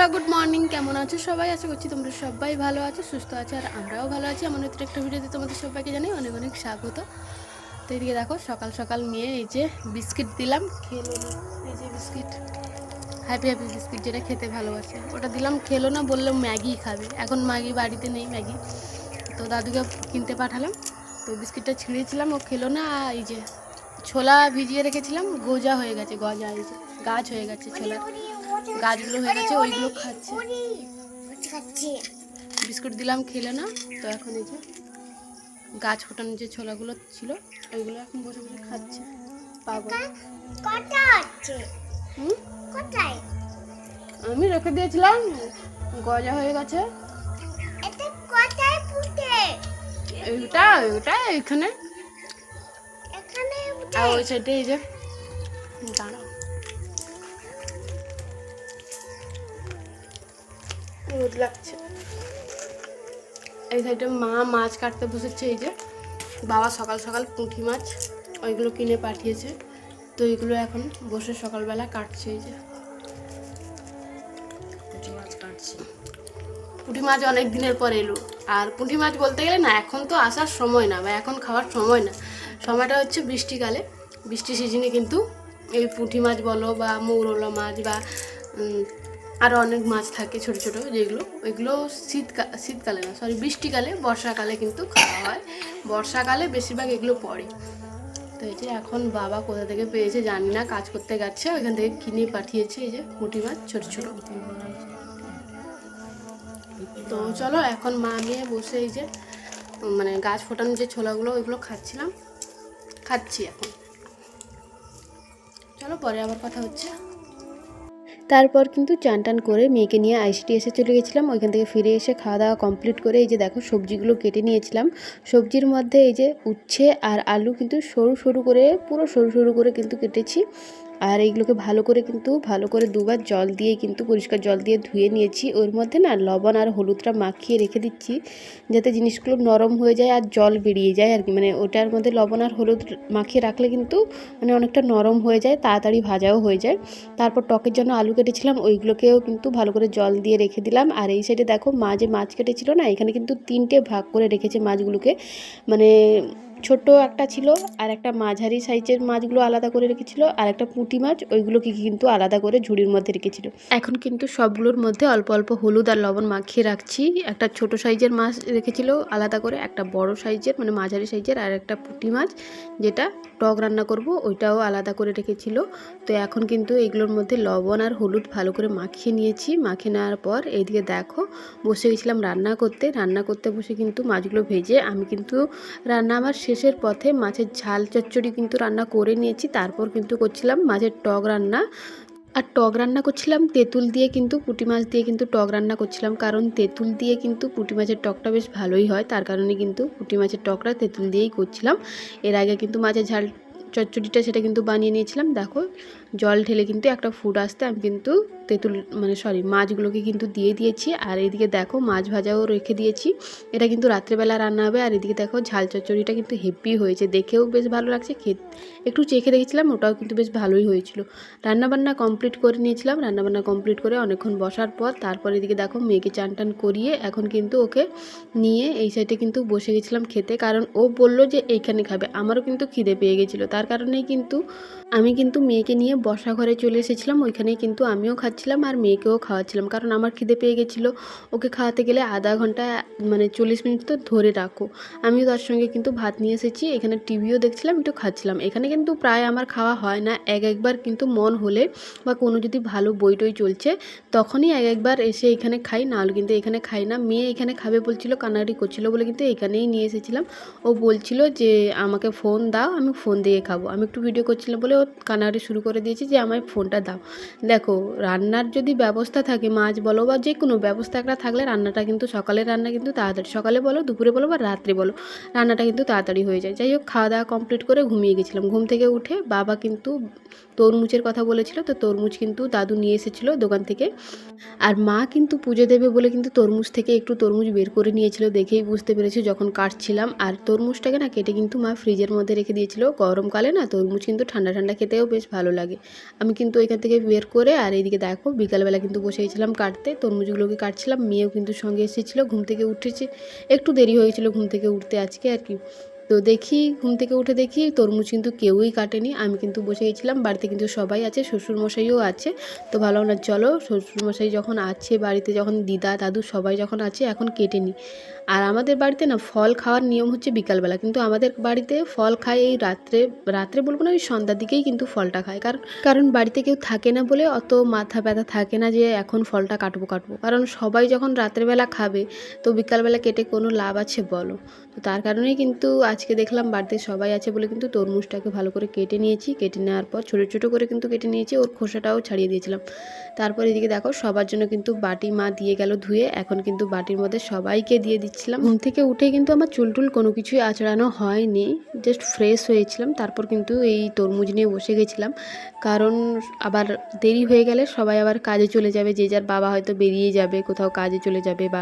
বন্ধুরা good morning, কেমন আছো সবাই? আশা করছি তোমরা সবাই ভালো আছো, সুস্থ আছো, আর আমরাও ভালো আছি। আমার নতুন একটা ভিডিওতে তোমাদের সবাইকে জানাই অনেক অনেক স্বাগত। তো এদিকে দেখো সকাল সকাল মেয়ে এই যে বিস্কিট দিলাম, খেলো না। এই যে বিস্কিট, হ্যাপি হ্যাপি বিস্কিট, যেটা খেতে ভালোবাসে, ওটা দিলাম, খেলো না, বললাম ম্যাগি খাবে। এখন ম্যাগি বাড়িতে নেই, ম্যাগি তো দাদুকে কিনতে পাঠালাম। তো বিস্কিটটা ছিঁড়েছিলাম, ও খেলো না। এই যে ছোলা ভিজিয়ে রেখেছিলাম, গোজা হয়ে গেছে, গজা এই যে গাছ হয়ে গেছে, ছোলার গাছগুলো হয়ে গেছে, ওইগুলো খাচ্ছে। বিস্কুট দিলাম, খেলে না। তো এখন এই যে গাছ ফোটানো যে ছোলাগুলো ছিল, ওইগুলো এখন বসে বসে খাচ্ছে। পাগল। আমি রেখে দিয়েছিলাম, গজা হয়ে গেছে। এইটা ওইটা এইখানে, আর ওই সাইডে এই যে দাঁড়াও, রোদ লাগছে। এই সাইডে মা মাছ কাটতে বসেছে। এই যে বাবা সকাল সকাল পুঁটি মাছ ওইগুলো কিনে পাঠিয়েছে, তো এইগুলো এখন বসে সকালবেলা কাটছে। এই যে পুঁটি মাছ কাটছে। পুঁটি মাছ অনেক দিনের পর এলো। আর পুঁটি মাছ বলতে গেলে না, এখন তো আসার সময় না, বা এখন খাওয়ার সময় না। সময়টা হচ্ছে বৃষ্টিকালে, বৃষ্টি সিজনে কিন্তু এই পুঁটি মাছ বলো বা মৌরলা মাছ বা আরও অনেক মাছ থাকে ছোটো ছোটো, যেগুলো ওইগুলো শীতকালে না, সরি বৃষ্টিকালে, বর্ষাকালে কিন্তু খাওয়া হয়। বর্ষাকালে বেশিরভাগ এগুলো পড়ে। তো এই যে এখন বাবা কোথা থেকে পেয়েছে জানি না, কাজ করতে গেছে, ওইখান থেকে কিনে পাঠিয়েছে এই যে পুঁটি মাছ ছোটো ছোটো। তো চলো এখন মা নিয়ে বসে এই যে মানে গাছ ফোটানো যে ছোলাগুলো ওইগুলো খাচ্ছি এখন। চলো পরে আবার কথা হচ্ছে। তারপর কিন্তু চান টান করে মেয়েকে নিয়ে আইসিডিএসে চলে গেছিলাম। ওইখান থেকে ফিরে এসে খাওয়া দাওয়া কমপ্লিট করে এই যে দেখো সবজিগুলো কেটে নিয়েছিলাম। সবজির মধ্যে এই যে উচ্ছে আর আলু কিন্তু সরু সরু করে, পুরো সরু সরু করে কিন্তু কেটেছি। আর এইগুলোকে ভালো করে দুবার জল দিয়ে কিন্তু পরিষ্কার জল দিয়ে ধুয়ে নিয়েছি। ওর মধ্যে না লবণ আর হলুদটা মাখিয়ে রেখে দিচ্ছি, যাতে জিনিসগুলো নরম হয়ে যায় আর জল বেরিয়ে যায় আর কি। মানে ওটার মধ্যে লবণ আর হলুদ মাখিয়ে রাখলে কিন্তু মানে অনেকটা নরম হয়ে যায়, তাড়াতাড়ি ভাজাও হয়ে যায়। তারপর টকের জন্য আলু কেটেছিলাম, ওইগুলোকেও কিন্তু ভালো করে জল দিয়ে রেখে দিলাম। আর এই সাইডে দেখো মা যে মাছ কেটেছিল না, এখানে কিন্তু 3টে ভাগ করে রেখেছে মাছগুলোকে। মানে ছোট একটা ছিল, আর একটা মাঝারি সাইজের মাছগুলো আলাদা করে রেখেছিল, আর একটা পুঁটি মাছ ওইগুলোকে কিন্তু আলাদা করে ঝুড়ির মধ্যে রেখেছিল। এখন কিন্তু সবগুলোর মধ্যে অল্প অল্প হলুদ আর লবণ মাখিয়ে রাখছি। একটা ছোট সাইজের মাছ রেখেছিল আলাদা করে, একটা বড় সাইজের মানে মাঝারি সাইজের, আর একটা পুঁটি মাছ যেটা টক রান্না করব ওইটাও আলাদা করে রেখেছিল। তো এখন কিন্তু এগুলোর মধ্যে লবণ আর হলুদ ভালো করে মাখিয়ে নিয়েছি। মাখিয়ে নেওয়ার পর এইদিকে দেখো বসে গেছিলাম রান্না করতে বসে কিন্তু মাছগুলো ভেজে আমি কিন্তু রান্না আমার শেষের পথে মাছের ঝাল চচ্চড়ি কিন্তু রান্না করে নিয়েছি। তারপর কিন্তু করছিলাম মাছের টক রান্না। আর টক রান্না করছিলাম তেঁতুল দিয়ে, কিন্তু পুঁটি মাছ দিয়ে কিন্তু টক রান্না করছিলাম, কারণ তেঁতুল দিয়ে কিন্তু পুঁটি মাছের টকটা বেশ ভালোই হয়, তার কারণে কিন্তু পুঁটি মাছের টকটা তেঁতুল দিয়েই করছিলাম। এর আগে কিন্তু মাছের ঝাল চচ্চড়িটা সেটা কিন্তু বানিয়ে নিয়েছিলাম। দেখো জল ঢেলে কিন্তু একটা ফুট আসতে আমি কিন্তু মাছগুলোকে কিন্তু দিয়ে দিয়েছি। আর এদিকে দেখো মাছ ভাজাও রেখে দিয়েছি, এটা কিন্তু রাত্রেবেলা রান্না হবে। আর এদিকে দেখো ঝাল চচ্চড়িটা কিন্তু হেভি হয়েছে, দেখেও বেশ ভালো লাগছে, একটু চেখে দেখেছিলাম, ওটাও কিন্তু বেশ ভালোই হয়েছিল। রান্নাবান্না কমপ্লিট করে নিয়েছিলাম। রান্নাবান্না কমপ্লিট করে অনেকক্ষণ বসার পর তারপর এদিকে দেখো মেয়েকে চান টান করিয়ে এখন কিন্তু ওকে নিয়ে এই সাইডে কিন্তু বসে গেছিলাম খেতে, কারণ ও বললো যে এইখানে খাবে। আমারও কিন্তু খিদে পেয়ে গেছিলো, তার কারণেই কিন্তু আমি কিন্তু মেয়েকে নিয়ে বসা ঘরে চলে এসেছিলাম। ওইখানেই কিন্তু আমিও খাচ্ছিলাম আর মেয়েকেও খাওয়াচ্ছিলাম, কারণ আমার খিদে পেয়ে গেছিলো। ওকে খাওয়াতে গেলে আধা ঘন্টা মানে 40 মিনিট তো ধরে রাখো। আমিও তার সঙ্গে কিন্তু ভাত নিয়ে এসেছি, এখানে টিভিও দেখছিলাম, একটু খাচ্ছিলাম। এখানে কিন্তু প্রায় আমার খাওয়া হয় না, একবার কিন্তু মন হলে বা কোনো যদি ভালো বই টই চলছে তখনই একবার এসে এখানে খাই, নাহলে কিন্তু এখানে খাই না। মেয়ে এখানে খাবে বলছিল, কান্নাকাটি করছিল বলে কিন্তু এখানেই নিয়ে এসেছিলাম। ও বলছিল যে আমাকে ফোন দাও, আমি ফোন দিয়ে খাবো। আমি একটু ভিডিও করছিলাম বলে ও কান্নাকাটি শুরু করে দিয়েছে যে আমায় ফোনটা দাও। দেখো রান্নার যদি ব্যবস্থা থাকে, মাছ বলো বা যে কোনো ব্যবস্থা একটা থাকলে রান্নাটা কিন্তু সকালের রান্না কিন্তু তাড়াতাড়ি, সকালে বলো দুপুরে বলো বা রাত্রে বলো, রান্নাটা কিন্তু তাড়াতাড়ি হয়ে যায়। যাই হোক খাওয়া দাওয়া কমপ্লিট করে ঘুমিয়ে গেছিলাম। ঘুম থেকে উঠে বাবা কিন্তু তরমুজের কথা বলেছিল, তো তরমুজ কিন্তু দাদু নিয়ে এসেছিলো দোকান থেকে। আর মা কিন্তু পুজো দেবে বলে কিন্তু তরমুজ থেকে একটু তরমুজ বের করে নিয়েছিল, দেখেই বুঝতে পেরেছি যখন কাটছিলাম। আর তরমুজটাকে না কেটে কিন্তু মা ফ্রিজের মধ্যে রেখে দিয়েছিল। গরমকালে না তরমুজ কিন্তু ঠান্ডা ঠান্ডা ঠান্ডা খেতেও বেশ ভালো লাগে। আমি কিন্তু ওইখান থেকে বের করে আর এইদিকে দেখো বিকালবেলা কিন্তু বসে গেছিলাম কাটতে, তরমুজগুলোকে কাটছিলাম। মেয়েও কিন্তু সঙ্গে এসেছিলো, ঘুম থেকে উঠেছে, একটু দেরি হয়েছিল ঘুম থেকে উঠতে আজকে আর কি। তো দেখি ঘুম থেকে উঠে দেখি তরমুজ কিন্তু কেউই কাটেনি, আমি কিন্তু বসে গেছিলাম। বাড়িতে কিন্তু সবাই আছে, শ্বশুরমশাইও আছে। তো ভালো না, চলো শ্বশুরমশাই যখন আছে বাড়িতে, যখন দিদা দাদু সবাই যখন আছে, এখন কেটে নিই। আর আমাদের বাড়িতে না ফল খাওয়ার নিয়ম হচ্ছে বিকালবেলা, কিন্তু আমাদের বাড়িতে ফল খায় এই রাত্রে, রাত্রে বলবো না, ওই সন্ধ্যার দিকেই কিন্তু ফলটা খায়। কারণ বাড়িতে কেউ থাকে না বলে অত মাথা ব্যথা থাকে না যে এখন ফলটা কাটবো। কারণ সবাই যখন রাত্রেবেলা খাবে তো বিকালবেলা কেটে কোনো লাভ আছে বলো। তো তার কারণেই কিন্তু আজকে দেখলাম বাড়িতে সবাই আছে বলে কিন্তু তরমুজটাকে ভালো করে কেটে নিয়েছি। কেটে নেওয়ার পর ছোটো ছোটো করে কিন্তু কেটে নিয়েছি, ওর খোসাটাও ছাড়িয়ে দিয়েছিলাম। তারপর এদিকে দেখো সবার জন্য কিন্তু বাটি মা দিয়ে গেল ধুয়ে, এখন কিন্তু বাটির মধ্যে সবাইকে দিয়ে দিচ্ছিলাম। ঘুম থেকে উঠে কিন্তু আমার চুলটুল কোনো কিছুই আঁচড়ানো হয়নি, জাস্ট ফ্রেশ হয়েছিলাম। তারপর কিন্তু এই তরমুজ নিয়ে বসে গেছিলাম, কারণ আবার দেরি হয়ে গেলে সবাই আবার কাজে চলে যাবে, যে যার বাবা হয়তো বেরিয়ে যাবে কোথাও কাজে চলে যাবে, বা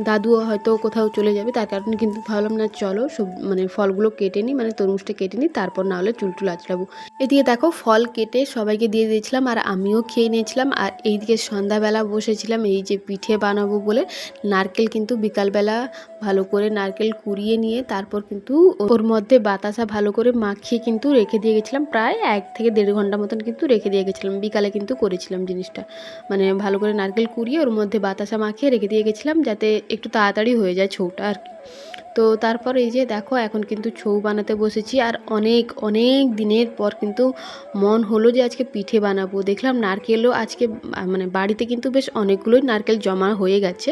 দাদুও হয়তো কোথাও চলে যাবে। তার কারণে কিন্তু ভাবলাম না চলো সব ফলগুলো কেটে নিই, তরমুজটা কেটে নিই, তারপর না হলে চুলটুল আঁচড়াবো। এদিকে দেখো ফল কেটে সবাইকে দিয়ে দিয়েছিলাম আর আমিও খেয়ে নিয়েছিলাম। আর এইদিকে সন্ধ্যাবেলা বসেছিলাম এই যে পিঠে বানাবো বলে, নারকেল কিন্তু বিকালবেলা ভালো করে নারকেল কুড়িয়ে নিয়ে তারপর কিন্তু ওর মধ্যে বাতাসা ভালো করে মাখিয়ে কিন্তু রেখে দিয়ে গেছিলাম, প্রায় 1 থেকে 1.5 ঘন্টা মতন কিন্তু রেখে দিয়ে গেছিলাম। বিকালে কিন্তু করেছিলাম জিনিসটা, ভালো করে নারকেল কুড়িয়ে ওর মধ্যে বাতাসা মাখিয়ে রেখে দিয়ে গেছিলাম, যাতে একটু তাড়াতাড়ি হয়ে যায় ছৌটা আর কি। তো তারপর এই যে দেখো এখন কিন্তু ছৌ বানাতে বসেছি, আর অনেক অনেক দিনের পর কিন্তু মন হলো যে আজকে পিঠে বানাবো। দেখলাম নারকেলও আজকে বাড়িতে কিন্তু বেশ অনেকগুলোই নারকেল জমা হয়ে গেছে।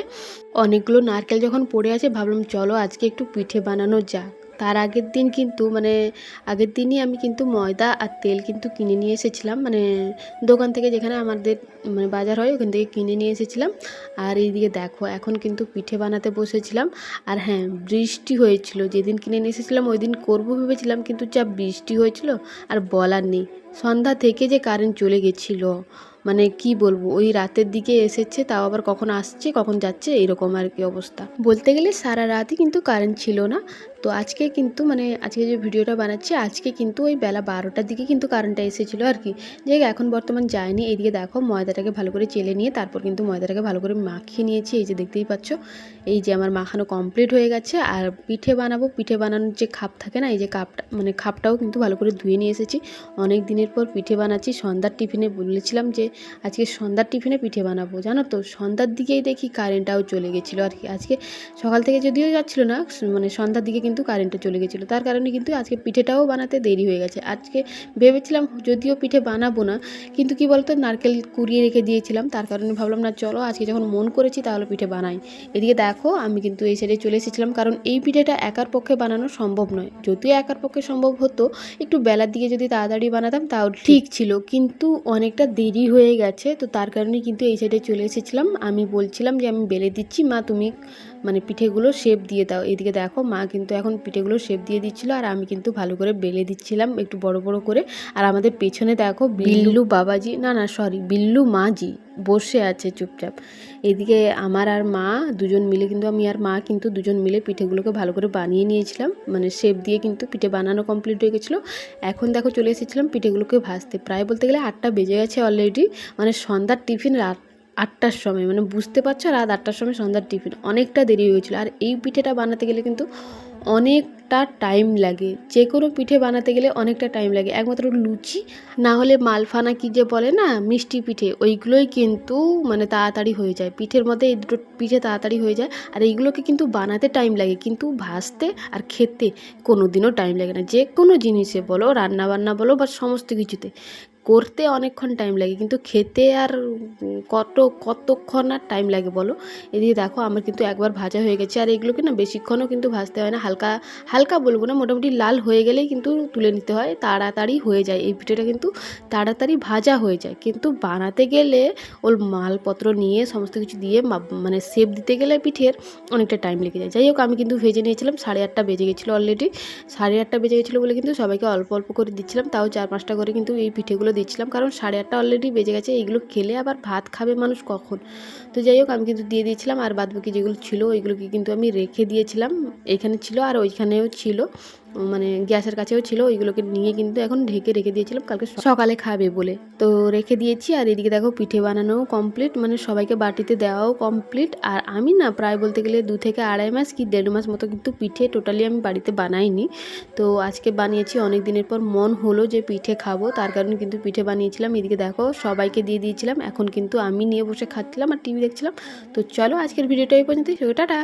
অনেকগুলো নারকেল যখন পড়ে আছে ভাবলাম চলো আজকে একটু পিঠে বানানো যাক। তার আগের দিন কিন্তু আগের দিনই আমি কিন্তু ময়দা আর তেল কিন্তু কিনে নিয়ে এসেছিলাম, দোকান থেকে, যেখানে আমাদের বাজার হয় ওখান থেকে কিনে নিয়ে এসেছিলাম। আর এইদিকে দেখো এখন কিন্তু পিঠে বানাতে বসেছিলাম। আর হ্যাঁ, বৃষ্টি হয়েছিল, যেদিন কিনে নিয়ে এসেছিলাম ওই দিন করবো ভেবেছিলাম, কিন্তু যা বৃষ্টি হয়েছিল আর বলার নেই। সন্ধ্যা থেকে যে কারেন্ট চলে গেছিলো, কি বলবো, ওই রাতের দিকে এসেছে, তাও আবার কখন আসছে কখন যাচ্ছে এরকম আর কি অবস্থা। বলতে গেলে সারা রাতই কিন্তু কারেন্ট ছিল না। তো আজকে কিন্তু আজকে যে ভিডিওটা বানাচ্ছি আজকে কিন্তু ওই বেলা 12টার দিকে কিন্তু কারেন্টটা এসেছিলো আর কি, যে এখন বর্তমান যায়নি। এইদিকে দেখো ময়দাটাকে ভালো করে চেলে নিয়ে তারপর কিন্তু ময়দাটাকে ভালো করে মাখিয়ে নিয়েছি, এই যে দেখতেই পাচ্ছ। এই যে আমার মাখানো কমপ্লিট হয়ে গেছে। আর পিঠে বানাবো, পিঠে বানানোর যে খাপ থাকে না, এই যে কাপটা খাপটাও কিন্তু ভালো করে ধুয়ে নিয়ে এসেছি। অনেক দিনের পর পিঠে বানাচ্ছি। সন্ধ্যার টিফিনে বলেছিলাম যে আজকে সন্ধ্যার টিফিনে পিঠে বানাবো, জানো তো সন্ধ্যার দিকেই দেখি কারেন্টটাও চলে গেছিলো আর কি। আজকে সকাল থেকে যদিও যাচ্ছিলো না, সন্ধ্যার দিকে কিন্তু কারেন্টটা চলে গেছিলো, তার কারণে কিন্তু আজকে পিঠেটাও বানাতে দেরি হয়ে গেছে। আজকে ভেবেছিলাম যদিও পিঠে বানাবো না, কিন্তু কি বলতো নারকেল কুড়িয়ে রেখে দিয়েছিলাম, তার কারণে ভাবলাম না চলো আজকে যখন মন করেছি তাহলে পিঠে বানাই। এদিকে দেখো আমি কিন্তু এই সাইডে চলে এসেছিলাম, কারণ এই পিঠেটা একার পক্ষে বানানো সম্ভব নয়। যদিও একার পক্ষে সম্ভব হতো, একটু বেলার দিকে যদি তাড়াতাড়ি বানাতাম তাও ঠিক ছিল, কিন্তু অনেকটা দেরি হয়ে গেছে। তো তার কারণে কিন্তু এই সাইডে চলে এসেছিলাম। আমি বলছিলাম যে আমি বেলে দিচ্ছি, মা তুমি পিঠেগুলো শেপ দিয়ে দাও। এদিকে দেখো মা কিন্তু এখন পিঠেগুলো শেপ দিয়ে দিচ্ছিলো, আর আমি কিন্তু ভালো করে বেলে দিচ্ছিলাম একটু বড় বড় করে। আর আমাদের পেছনে দেখো বিল্লু বাবাজি, বিল্লু মাজি বসে আছে চুপচাপ। এদিকে আমার আর মা দুজন মিলে কিন্তু আমি আর মা কিন্তু দুজন মিলে পিঠেগুলোকে ভালো করে বানিয়ে নিয়েছিলাম, শেপ দিয়ে কিন্তু পিঠে বানানো কমপ্লিট হয়ে গেছিলো। এখন দেখো চলে এসেছিলাম পিঠেগুলোকে ভাজতে, প্রায় বলতে গেলে 8টা বেজে গেছে অলরেডি। সন্ধ্যার টিফিন রাত 8টার সময়, বুঝতে পারছো রাত 8টার সময় সন্ধ্যার টিফিন, অনেকটা দেরি হয়েছিল। আর এই পিঠেটা বানাতে গেলে কিন্তু অনেকটা টাইম লাগে, যে কোনো পিঠে বানাতে গেলে অনেকটা টাইম লাগে। একমাত্র লুচি না হলে মালফানা কি যে বলে না, মিষ্টি পিঠে, ওইগুলোই কিন্তু তাড়াতাড়ি হয়ে যায়। পিঠের মধ্যে এই দুটো পিঠে তাড়াতাড়ি হয়ে যায়, আর এইগুলোকে কিন্তু বানাতে টাইম লাগে, কিন্তু ভাজতে আর খেতে কোনো দিনও টাইম লাগে না। যে কোনো জিনিসে বলো, রান্নাবান্না বলো বা সমস্ত কিছুতে করতে অনেকক্ষণ টাইম লাগে, কিন্তু খেতে আর কতক্ষণ আর টাইম লাগে বলো। এদিকে দেখো আমার কিন্তু একবার ভাজা হয়ে গেছে, আর এগুলোকে না বেশিক্ষণও কিন্তু ভাজতে হয় না, হালকা হালকা বলবো না, মোটামুটি লাল হয়ে গেলেই কিন্তু তুলে নিতে হয়, তাড়াতাড়ি হয়ে যায়। এই পিঠেটা কিন্তু তাড়াতাড়ি ভাজা হয়ে যায়, কিন্তু বানাতে গেলে ওর মালপত্র নিয়ে সমস্ত কিছু দিয়ে শেপ দিতে গেলে পিঠের অনেকটা টাইম লেগে যায়। যাই হোক আমি কিন্তু ভেজে নিয়েছিলাম, 8:30 বেজে গেছিলো অলরেডি। 8:30 বেজে গেছিলো বলে কিন্তু সবাইকে অল্প অল্প করে দিচ্ছিলাম, তাও 4-5টা করে কিন্তু এই পিঠেগুলো দিচ্ছিলাম, কারণ 8:30 অলরেডি বেজে গেছে। এইগুলো খেলে আবার ভাত খাবে মানুষ কখন। তো যাই হোক আমি কিন্তু দিয়ে দিয়েছিলাম, আর বাদবাকি যেগুলো ছিল ওইগুলোকে কিন্তু আমি রেখে দিয়েছিলাম, এখানে ছিল আর ওইখানেও ছিল। মানে গ্যাসের কাছেও ছিল, ওইগুলোকে নিয়ে কিন্তু এখন ঢেকে রেখে দিয়েছিলাম কালকে সকালে খাবে বলে। তো রেখে দিয়েছি। আর এদিকে দেখো পিঠে বানানোও কমপ্লিট, মানে সবাইকে বাটিতে দেওয়াও কমপ্লিট। আর আমি না প্রায় বলতে গেলে 2 থেকে আড়াই মাস কি 1.5 মাস মতো কিন্তু পিঠে টোটালি আমি বাড়িতে বানাইনি। তো আজকে বানিয়েছি, অনেক দিনের পর মন হলো যে পিঠে খাবো, তার কারণে কিন্তু পিঠে বানিয়েছিলাম। এদিকে দেখো সবাইকে দিয়ে দিয়েছিলাম, এখন কিন্তু আমি নিয়ে বসে খাচ্ছিলাম আর টিভি দেখছিলাম। তো চলো আজকের ভিডিওটা এই পর্যন্তই, টাটা।